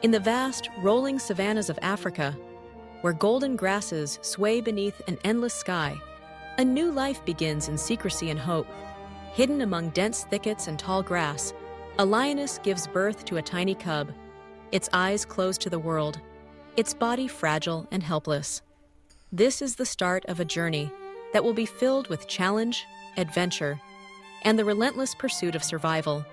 In the vast, rolling savannas of Africa, where golden grasses sway beneath an endless sky, a new life begins in secrecy and hope. Hidden among dense thickets and tall grass, a lioness gives birth to a tiny cub, its eyes closed to the world, its body fragile and helpless. This is the start of a journey that will be filled with challenge, adventure, and the relentless pursuit of survival.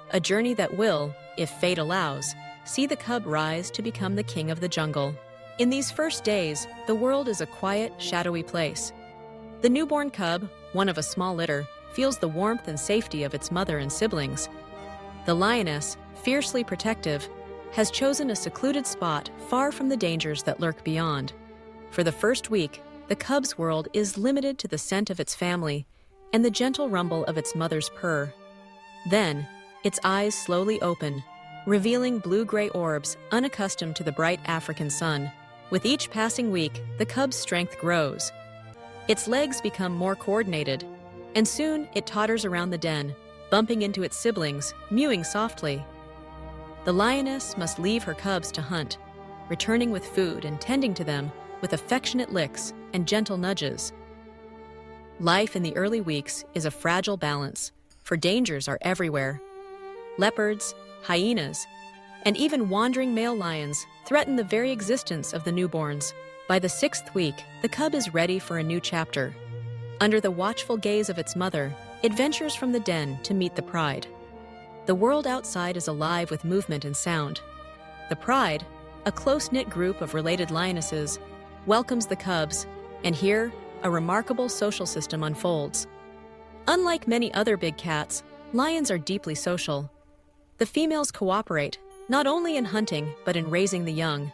A journey that will, if fate allows, see the cub rise to become the king of the jungle. In these first days, the world is a quiet, shadowy place. The newborn cub, one of a small litter, feels the warmth and safety of its mother and siblings. The lioness, fiercely protective, has chosen a secluded spot far from the dangers that lurk beyond. For the first week, the cub's world is limited to the scent of its family and the gentle rumble of its mother's purr. Then, its eyes slowly open, revealing blue-gray orbs unaccustomed to the bright African sun. With each passing week, the cub's strength grows. Its legs become more coordinated, and soon it totters around the den, bumping into its siblings, mewing softly. The lioness must leave her cubs to hunt, returning with food and tending to them with affectionate licks and gentle nudges. Life in the early weeks is a fragile balance, for dangers are everywhere. Leopards, hyenas, and even wandering male lions threaten the very existence of the newborns. By the 6th week, the cub is ready for a new chapter. Under the watchful gaze of its mother, it ventures from the den to meet the pride. The world outside is alive with movement and sound. The pride, a close-knit group of related lionesses, welcomes the cubs, and here, a remarkable social system unfolds. Unlike many other big cats, lions are deeply social. The females cooperate, not only in hunting, but in raising the young.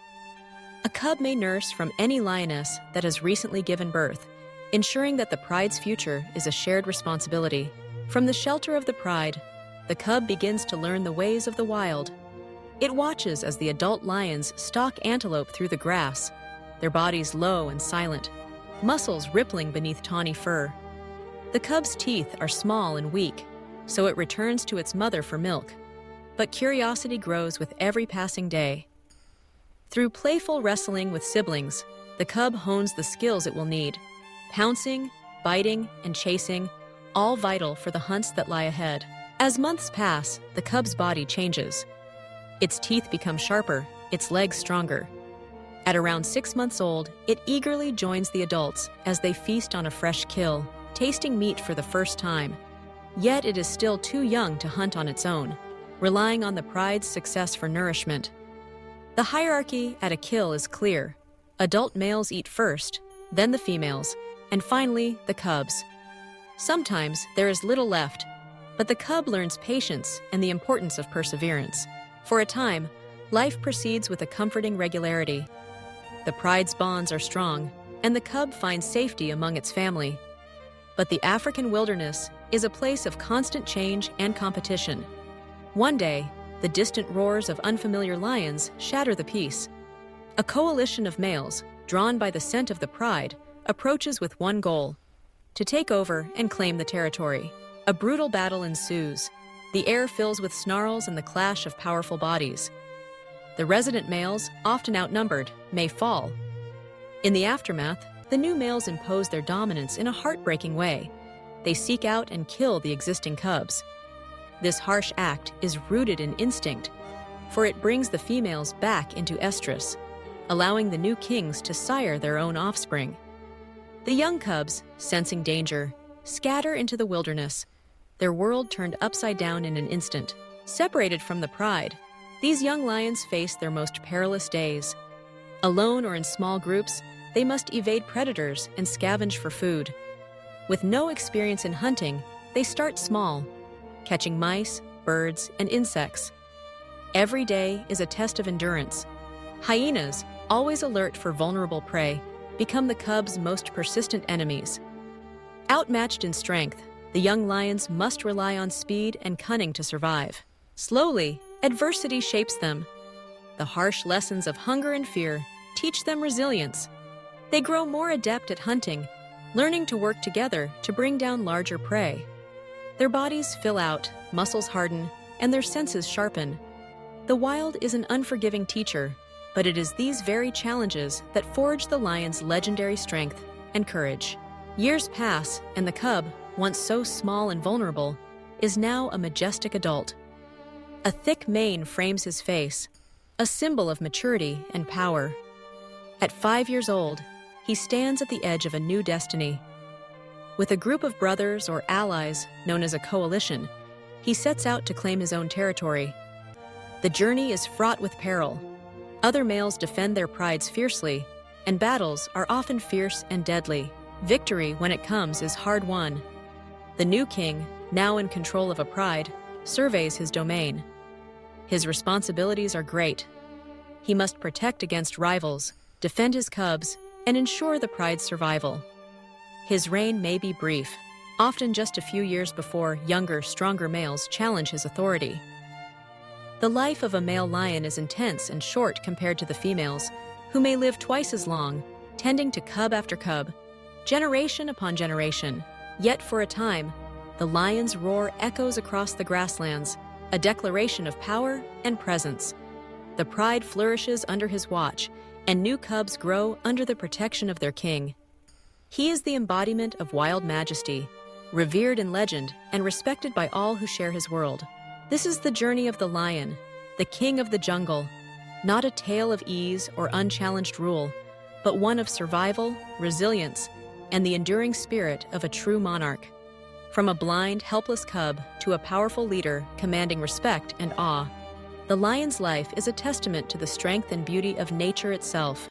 A cub may nurse from any lioness that has recently given birth, ensuring that the pride's future is a shared responsibility. From the shelter of the pride, the cub begins to learn the ways of the wild. It watches as the adult lions stalk antelope through the grass, their bodies low and silent, muscles rippling beneath tawny fur. The cub's teeth are small and weak, so it returns to its mother for milk. But curiosity grows with every passing day. Through playful wrestling with siblings, the cub hones the skills it will need: pouncing, biting, and chasing, all vital for the hunts that lie ahead. As months pass, the cub's body changes. Its teeth become sharper, its legs stronger. At around 6 months old, it eagerly joins the adults as they feast on a fresh kill, tasting meat for the first time. Yet it is still too young to hunt on its own, relying on the pride's success for nourishment. The hierarchy at a kill is clear. Adult males eat first, then the females, and finally the cubs. Sometimes there is little left, but the cub learns patience and the importance of perseverance. For a time, life proceeds with a comforting regularity. The pride's bonds are strong, and the cub finds safety among its family. But the African wilderness is a place of constant change and competition. One day, the distant roars of unfamiliar lions shatter the peace. A coalition of males, drawn by the scent of the pride, approaches with one goal: to take over and claim the territory. A brutal battle ensues. The air fills with snarls and the clash of powerful bodies. The resident males, often outnumbered, may fall. In the aftermath, the new males impose their dominance in a heartbreaking way. They seek out and kill the existing cubs. This harsh act is rooted in instinct, for it brings the females back into estrus, allowing the new kings to sire their own offspring. The young cubs, sensing danger, scatter into the wilderness, their world turned upside down in an instant. Separated from the pride, these young lions face their most perilous days. Alone or in small groups, they must evade predators and scavenge for food. With no experience in hunting, they start small, catching mice, birds, and insects. Every day is a test of endurance. Hyenas, always alert for vulnerable prey, become the cub's most persistent enemies. Outmatched in strength, the young lions must rely on speed and cunning to survive. Slowly, adversity shapes them. The harsh lessons of hunger and fear teach them resilience. They grow more adept at hunting, learning to work together to bring down larger prey. Their bodies fill out, muscles harden, and their senses sharpen. The wild is an unforgiving teacher, but it is these very challenges that forge the lion's legendary strength and courage. Years pass, and the cub, once so small and vulnerable, is now a majestic adult. A thick mane frames his face, a symbol of maturity and power. At 5 years old, he stands at the edge of a new destiny. With a group of brothers or allies known as a coalition, he sets out to claim his own territory. The journey is fraught with peril. Other males defend their prides fiercely, and battles are often fierce and deadly. Victory, when it comes, is hard-won. The new king, now in control of a pride, surveys his domain. His responsibilities are great. He must protect against rivals, defend his cubs, and ensure the pride's survival. His reign may be brief, often just a few years before younger, stronger males challenge his authority. The life of a male lion is intense and short compared to the females, who may live twice as long, tending to cub after cub, generation upon generation. Yet for a time, the lion's roar echoes across the grasslands, a declaration of power and presence. The pride flourishes under his watch, and new cubs grow under the protection of their king. He is the embodiment of wild majesty, revered in legend and respected by all who share his world. This is the journey of the lion, the king of the jungle, not a tale of ease or unchallenged rule, but one of survival, resilience, and the enduring spirit of a true monarch. From a blind, helpless cub to a powerful leader commanding respect and awe, the lion's life is a testament to the strength and beauty of nature itself.